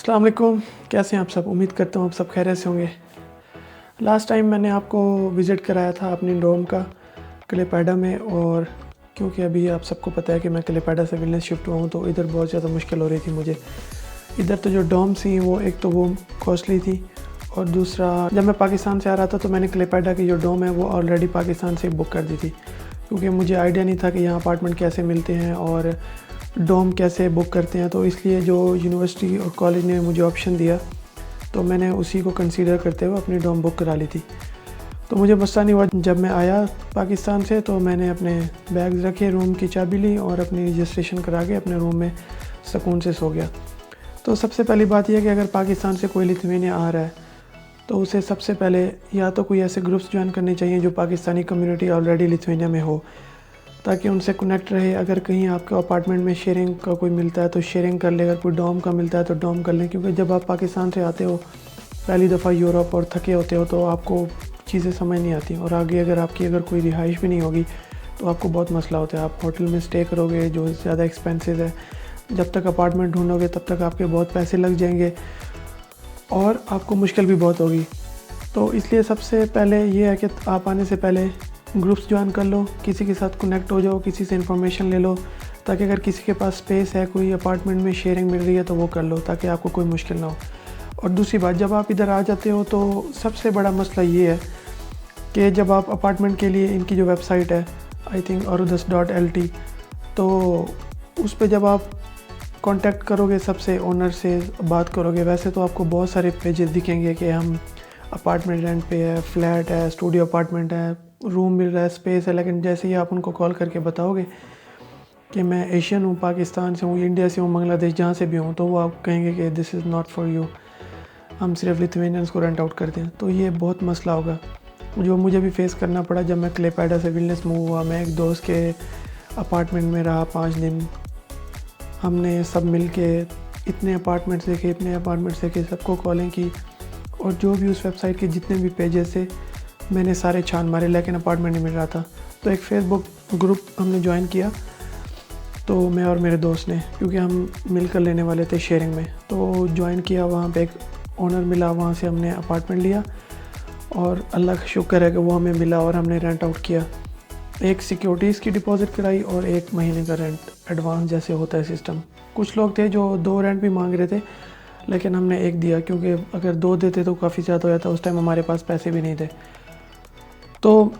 अस्सलाम वालेकुम, कैसे हैं आप सब। उम्मीद करता हूँ आप सब खैरियत से होंगे। लास्ट टाइम मैंने आपको विज़िट कराया था अपनी डोम का क्लेपेडा में, और क्योंकि अभी आप सबको पता है कि मैं क्लेपेडा से विलनेस शिफ्ट हुआ हूँ, तो इधर बहुत ज़्यादा मुश्किल हो रही थी मुझे। इधर तो जो डोम थी वो एक तो वो कॉस्टली थी, और दूसरा जब मैं पाकिस्तान से आ रहा था तो मैंने क्लेपेडा की जो डोम है वो ऑलरेडी पाकिस्तान से बुक कर दी थी, क्योंकि मुझे आइडिया नहीं था कि यहाँ अपार्टमेंट कैसे मिलते हैं और डोम कैसे बुक करते हैं। तो इसलिए जो यूनिवर्सिटी और कॉलेज ने मुझे ऑप्शन दिया तो मैंने उसी को कंसीडर करते हुए अपनी डोम बुक करा ली थी। तो मुझे मसला नहीं हुआ। जब मैं आया पाकिस्तान से तो मैंने अपने बैग्स रखे, रूम की चाबी ली और अपनी रजिस्ट्रेशन करा के अपने रूम में सुकून से सो गया। तो सबसे पहली बात यह है कि अगर पाकिस्तान से कोई लिथुआनिया आ रहा है तो उसे सबसे पहले या तो कोई ऐसे ग्रुप्स ज्वाइन करने चाहिए जो पाकिस्तानी कम्युनिटी ऑलरेडी लिथुआनिया में हो, ताकि उनसे कनेक्ट रहे। अगर कहीं आपके अपार्टमेंट में शेयरिंग का कोई मिलता है तो शेयरिंग कर ले, अगर कोई डॉम का मिलता है तो डॉम कर लें, क्योंकि जब आप पाकिस्तान से आते हो पहली दफ़ा यूरोप और थके होते हो तो आपको चीज़ें समझ नहीं आती, और आगे अगर कोई रिहाइश भी नहीं होगी तो आपको बहुत मसला होता है। आप होटल में स्टे करोगे जो ज़्यादा एक्सपेंसिव है, जब तक अपार्टमेंट ढूंढोगे तब तक आपके बहुत पैसे लग जाएंगे और आपको मुश्किल भी बहुत होगी। तो इसलिए सबसे पहले ये है कि आप आने से पहले ग्रुप्स ज्वाइन कर लो, किसी के साथ कनेक्ट हो जाओ, किसी से इन्फॉर्मेशन ले लो, ताकि अगर किसी के पास स्पेस है, कोई अपार्टमेंट में शेयरिंग मिल रही है तो वो कर लो, ताकि आपको कोई मुश्किल ना हो। और दूसरी बात, जब आप इधर आ जाते हो तो सबसे बड़ा मसला ये है कि जब आप अपार्टमेंट के लिए इनकी जो वेबसाइट है आई थिंक arudus.lt, तो उस पर जब आप कांटेक्ट करोगे, सबसे ओनर से बात करोगे, वैसे तो आपको बहुत सारे पेजेस दिखेंगे कि हम अपार्टमेंट रेंट पे है, फ्लैट है, स्टूडियो अपार्टमेंट है, रूम मिल रहा है, स्पेस है। लेकिन जैसे ही आप उनको कॉल करके बताओगे कि मैं एशियन हूँ, पाकिस्तान से हूँ, इंडिया से हूँ, बांग्लादेश, जहाँ से भी हूँ, तो वो आप कहेंगे कि this is not for you, हम सिर्फ लिथुआनियंस को रेंट आउट करते हैं। तो ये बहुत मसला होगा जो मुझे भी फेस करना पड़ा जब मैं क्लेपेडा से विलनेस मूव हुआ। मैं एक दोस्त के अपार्टमेंट में रहा 5 दिन। हमने सब मिल के इतने अपार्टमेंट्स देखे, सबको कॉलें की, और जो भी उस वेबसाइट के जितने भी पेजेस थे मैंने सारे छान मारे, लेकिन अपार्टमेंट नहीं मिल रहा था। तो एक फेसबुक ग्रुप हमने ज्वाइन किया, तो मैं और मेरे दोस्त ने, क्योंकि हम मिलकर लेने वाले थे शेयरिंग में, तो ज्वाइन किया। वहाँ पे एक ओनर मिला, वहाँ से हमने अपार्टमेंट लिया और अल्लाह का शुक्र है कि वो हमें मिला और हमने रेंट आउट किया। एक सिक्योरिटीज़ की डिपॉज़िट कराई और 1 महीने का रेंट एडवांस, जैसे होता है सिस्टम। कुछ लोग थे जो 2 रेंट भी मांग रहे थे, लेकिन हमने 1 दिया, क्योंकि अगर 2 देते तो काफ़ी ज़्यादा हो जाता। उस टाइम हमारे पास पैसे भी नहीं थे। तो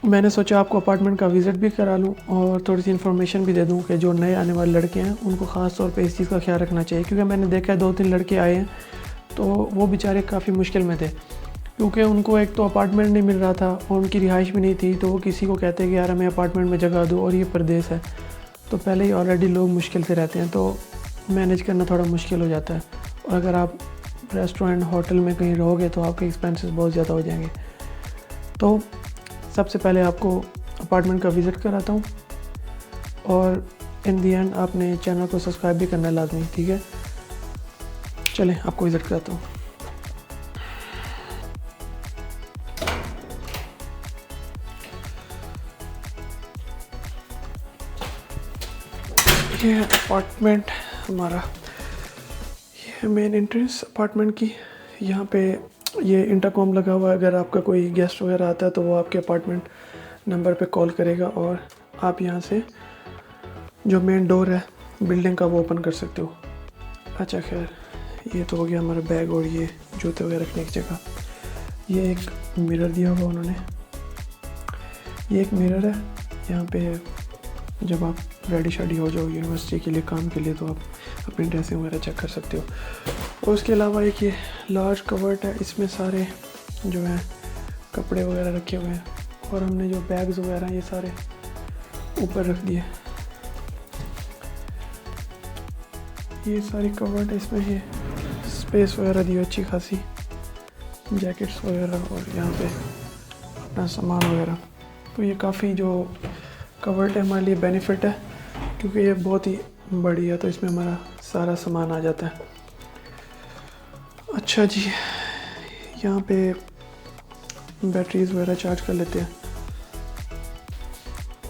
मैंने सोचा आपको अपार्टमेंट का विज़िट भी करा लूँ और थोड़ी सी इन्फॉर्मेशन भी दे दूँ कि जो नए आने वाले लड़के हैं उनको ख़ास तौर पे इस चीज़ का ख्याल रखना चाहिए, क्योंकि मैंने देखा है 2-3 लड़के आए हैं तो वो बेचारे काफ़ी मुश्किल में थे, क्योंकि उनको एक तो अपार्टमेंट नहीं मिल रहा था और उनकी रिहाइश भी नहीं थी। तो वो किसी को कहते हैं कि यार हमें अपार्टमेंट में जगह दो, और ये प्रदेश है तो पहले ही ऑलरेडी लोग मुश्किल से रहते हैं, तो मैनेज करना थोड़ा मुश्किल हो जाता है। और अगर आप रेस्टोरेंट, होटल में कहीं रहोगे तो आपके एक्सपेंसेस बहुत ज़्यादा हो जाएंगे। तो सबसे पहले आपको अपार्टमेंट का विज़िट कराता हूँ, और इन दी एंड आपने चैनल को सब्सक्राइब भी करना लाजमी, ठीक है। चलें आपको विज़िट कराता हूँ। ये है अपार्टमेंट हमारा, ये है मेन एंट्रेंस अपार्टमेंट की। यहाँ पे ये इंटरकॉम लगा हुआ है, अगर आपका कोई गेस्ट वगैरह आता है तो वो आपके अपार्टमेंट नंबर पे कॉल करेगा और आप यहाँ से जो मेन डोर है बिल्डिंग का वो ओपन कर सकते हो। अच्छा खैर, ये तो हो गया हमारा बैग और ये जूते वगैरह रखने की जगह। ये एक मिरर दिया हुआ उन्होंने, ये एक मिरर है। यहाँ पे जब आप रेडी शादी हो जाओ यूनिवर्सिटी के लिए, काम के लिए, तो आप अपनी ड्रेसिंग वगैरह चेक कर सकते हो। और उसके अलावा एक ये लार्ज कवर्ट है, इसमें सारे जो हैं कपड़े वगैरह रखे हुए हैं, और हमने जो बैग्स वगैरह हैं ये सारे ऊपर रख दिए। ये सारी कवर्ट है, इसमें ये स्पेस वगैरह दी अच्छी खासी, जैकेट्स वगैरह, और यहाँ पे अपना सामान वगैरह। तो ये काफ़ी जो कवर्ट है हमारे लिए बेनिफिट है, क्योंकि ये बहुत ही बड़ी है, तो इसमें हमारा सारा सामान आ जाता है। अच्छा जी, यहाँ पे बैटरीज वगैरह चार्ज कर लेते हैं।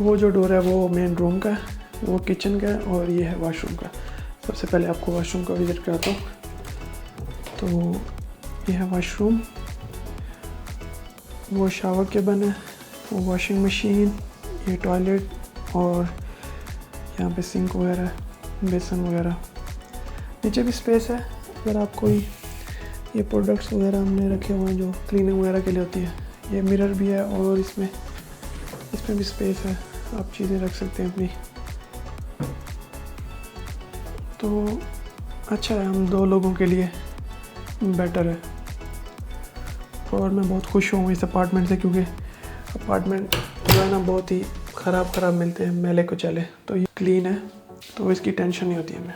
वो जो डोर है वो मेन रूम का है, वो किचन का है, और ये है वाशरूम का। सबसे पहले आपको वाशरूम का विज़िट कराता हूँ। तो ये है वॉशरूम, वो शावर केबिन है, वो वॉशिंग मशीन, ये टॉयलेट और यहाँ पे सिंक वगैरह, बेसन वगैरह। नीचे भी स्पेस है अगर आप कोई ये प्रोडक्ट्स वगैरह हमने रखे हुए हैं जो क्लीनिंग वगैरह के लिए होती है। ये मिरर भी है और इसमें भी स्पेस है, आप चीज़ें रख सकते हैं अपनी। तो अच्छा है, हम 2 लोगों के लिए बेटर है। और मैं बहुत खुश हूँ इस अपार्टमेंट से, क्योंकि अपार्टमेंट जो है ना बहुत ही ख़राब मिलते हैं, मैले कुचले। तो ये क्लीन है तो इसकी टेंशन नहीं होती हमें।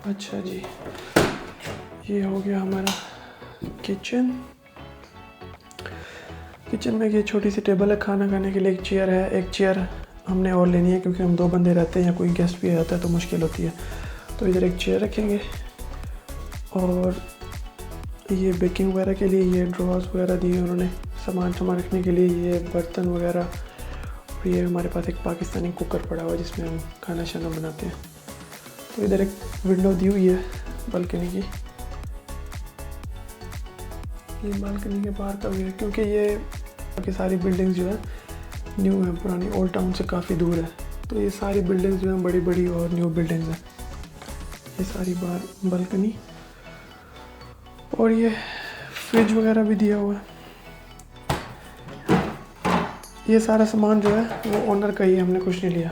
अच्छा जी, ये हो गया हमारा किचन में ये छोटी सी टेबल है, खाना खाने के लिए एक चेयर है। एक चेयर हमने और लेनी है क्योंकि हम 2 बंदे रहते हैं या कोई गेस्ट भी आता है तो मुश्किल होती है। तो इधर एक चेयर रखेंगे और ये बेकिंग वगैरह के लिए ये ड्रॉर्स वगैरह दिए उन्होंने सामान रखने के लिए, ये बर्तन वगैरह। और ये हमारे पास एक पाकिस्तानी कुकर पड़ा हुआ है जिसमें हम खाना शाना बनाते हैं। तो इधर एक विंडो दी हुई है बालकनी की, ये बालकनी के बाहर का व्यू है, क्योंकि ये की सारी बिल्डिंग्स जो है न्यू है, पुरानी ओल्ड टाउन से काफ़ी दूर है। तो ये सारी बिल्डिंग्स जो हैं बड़ी और न्यू बिल्डिंग्स हैं। ये सारी बाहर बालकनी, और ये फ्रिज वगैरह भी दिया हुआ है। ये सारा सामान जो है वो ओनर का ही है, हमने कुछ नहीं लिया।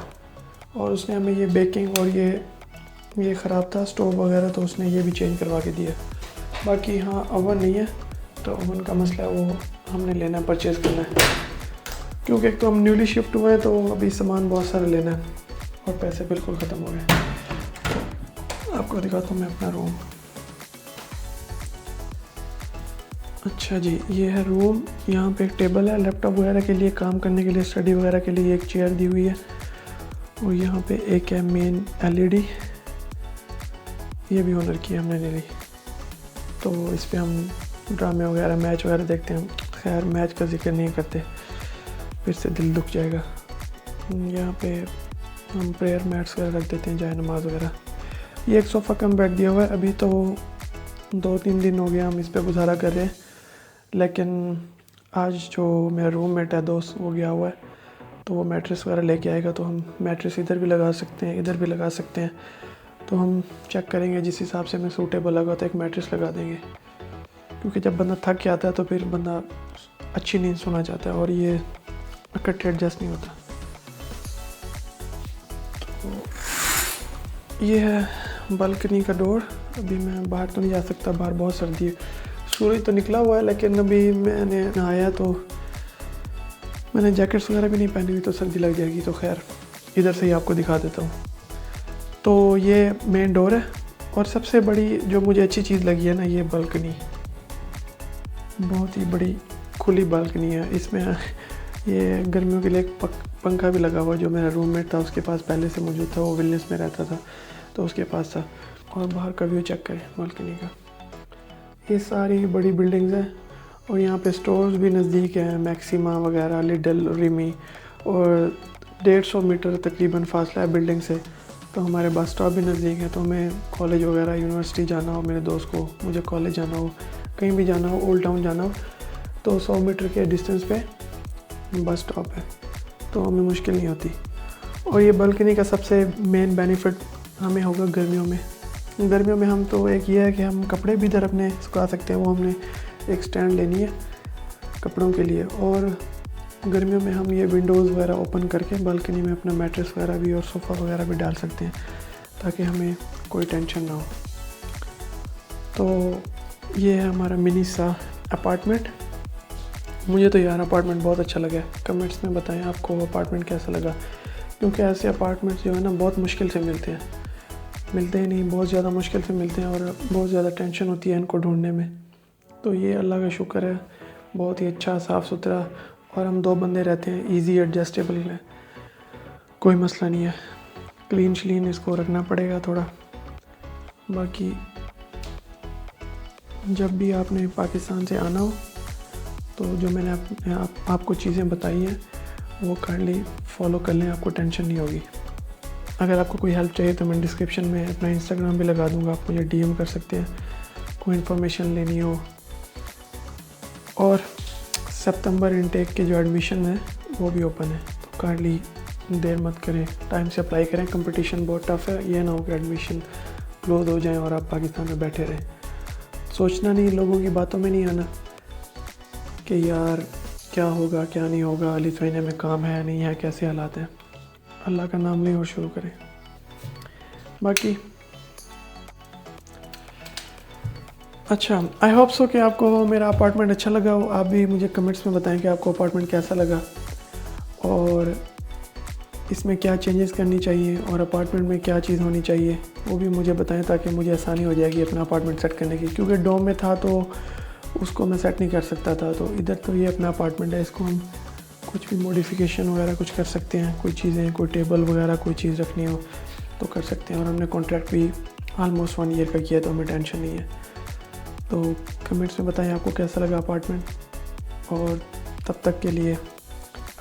और उसने हमें ये बेकिंग और ये ख़राब था स्टोव वगैरह, तो उसने ये भी चेंज करवा के दिया। बाकी हाँ ओवन नहीं है, तो ओवन का मसला है, वो हमने लेना है, परचेज़ करना है, क्योंकि एक तो हम न्यूली शिफ्ट हुए हैं तो अभी सामान बहुत सारा लेना है और पैसे बिल्कुल ख़त्म हो गए। तो आपको दिखाता हूँ मैं अपना रूम। अच्छा जी, ये है रूम। यहाँ पे एक टेबल है लैपटॉप वगैरह के लिए, काम करने के लिए, स्टडी वगैरह के लिए। एक चेयर दी हुई है और यहाँ पे एक है मेन LED, ये भी ओनर की हमने ले ली। तो इस पे हम ड्रामे वगैरह, मैच वगैरह देखते हैं। खैर मैच का जिक्र नहीं करते, फिर से दिल दुख जाएगा। यहाँ पे हम प्रेयर मैट्स वगैरह रख देते हैं, जाए नमाज वगैरह। ये एक सोफ़ा कम बेड दिया हुआ है। अभी तो 2-3 दिन हो गया हम इस पे गुजारा कर रहे हैं, लेकिन आज जो मेरा रूममेट है दोस्त, वो गया हुआ है, तो वो मैट्रेस वगैरह लेके आएगा। तो हम मैट्रेस इधर भी लगा सकते हैं, इधर भी लगा सकते हैं। तो हम चेक करेंगे, जिस हिसाब से हमें सूटेबल लगा तो एक मैट्रेस लगा देंगे, क्योंकि जब बंदा थक के आता है तो फिर बंदा अच्छी नींद सोना चाहता है और ये इकट्ठे एडजस्ट नहीं होता। तो ये है बालकनी का डोर। अभी मैं बाहर तो नहीं जा सकता, बाहर बहुत सर्दी है, सूरज तो निकला हुआ है, लेकिन अभी मैंने नहाया तो मैंने जैकेट्स वगैरह भी नहीं पहनी हुई, तो सर्दी लग जाएगी। तो खैर इधर से ही आपको दिखा देता हूँ। तो ये मेन डोर है, और सबसे बड़ी जो मुझे अच्छी चीज़ लगी है ना, ये बालकनी, बहुत ही बड़ी खुली बालकनी है। इसमें ये गर्मियों के लिए एक पंखा भी लगा हुआ है, जो मेरा रूममेट था उसके पास पहले से मौजूद था, वो विलनेस में रहता था तो उसके पास था। और बाहर का व्यू चेक करें बालकनी का। ये सारी बड़ी बिल्डिंग्स हैं और यहाँ पे स्टोर्स भी नज़दीक हैं, मैक्सिमा वगैरह, लिडल, रिमी, और 150 मीटर तकरीबन फासला है बिल्डिंग से। तो हमारे बस स्टॉप भी नज़दीक है, तो हमें कॉलेज वगैरह, यूनिवर्सिटी जाना हो, मेरे दोस्त को, मुझे कॉलेज जाना हो, कहीं भी जाना हो, ओल्ड टाउन जाना हो, तो 100 मीटर के डिस्टेंस पे बस स्टॉप है, तो हमें मुश्किल नहीं होती। और ये बालकनी का सबसे मेन बेनिफिट हमें होगा गर्मियों में हम तो एक ये है कि हम कपड़े भी इधर अपने सुखा सकते हैं। वो हमने एक स्टैंड लेनी है कपड़ों के लिए, और गर्मियों में हम ये विंडोज़ वगैरह ओपन करके बालकनी में अपना मैट्रेस वगैरह भी और सोफ़ा वगैरह भी डाल सकते हैं, ताकि हमें कोई टेंशन ना हो। तो ये है हमारा मिनी सा अपार्टमेंट। मुझे तो यार अपार्टमेंट बहुत अच्छा लगा। कमेंट्स में बताएं आपको अपार्टमेंट कैसा लगा, क्योंकि ऐसे अपार्टमेंट्स जो है ना बहुत मुश्किल से मिलते ही नहीं, बहुत ज़्यादा मुश्किल से मिलते हैं, और बहुत ज़्यादा टेंशन होती है इनको ढूंढने में। तो ये अल्लाह का शुक्र है, बहुत ही अच्छा, साफ़ सुथरा, और हम 2 बंदे रहते हैं, इजी एडजस्टेबल है, कोई मसला नहीं है। क्लीन श्लीन इसको रखना पड़ेगा थोड़ा। बाकी जब भी आपने पाकिस्तान से आना हो तो जो मैंने आपको चीज़ें बताई हैं वो काइंडली फॉलो कर लें, आपको टेंशन नहीं होगी। अगर आपको कोई हेल्प चाहिए तो मैं डिस्क्रिप्शन में अपना इंस्टाग्राम भी लगा दूंगा, आप मुझे DM कर सकते हैं। कोई इन्फॉर्मेशन लेनी हो, और सितंबर इनटेक के जो एडमिशन है वो भी ओपन है, तो काइंडली देर मत करें, टाइम से अप्लाई करें। कंपटीशन बहुत टफ है, ये ना हो कि एडमिशन क्लोज हो जाए और आप पाकिस्तान में बैठे रहें। सोचना नहीं, लोगों की बातों में नहीं आना कि यार क्या होगा क्या नहीं होगा, लिथुआनिया में काम है नहीं है, कैसे हालात हैं। अल्लाह का नाम लें और शुरू करें। बाकी अच्छा, आई होप सो कि आपको मेरा अपार्टमेंट अच्छा लगा हो। आप भी मुझे कमेंट्स में बताएं कि आपको अपार्टमेंट कैसा लगा और इसमें क्या चेंजेस करनी चाहिए और अपार्टमेंट में क्या चीज़ होनी चाहिए, वो भी मुझे बताएं ताकि मुझे आसानी हो जाएगी अपना अपार्टमेंट सेट करने की। क्योंकि डोम में था तो उसको मैं सेट नहीं कर सकता था, तो इधर तो ये अपना अपार्टमेंट है, इसको हम कुछ भी मॉडिफिकेशन वगैरह कुछ कर सकते हैं। कोई चीज़ें, कोई टेबल वगैरह कोई चीज़ रखनी हो तो कर सकते हैं। और हमने कॉन्ट्रैक्ट भी ऑलमोस्ट 1 ईयर का किया, तो हमें टेंशन नहीं है। तो कमेंट्स में बताएं आपको कैसा लगा अपार्टमेंट, और तब तक के लिए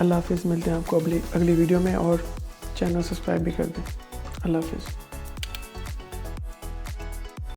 अल्लाह हाफिज़। मिलते हैं आपको अगली वीडियो में, और चैनल सब्सक्राइब भी कर दें। अल्लाह हाफिज़।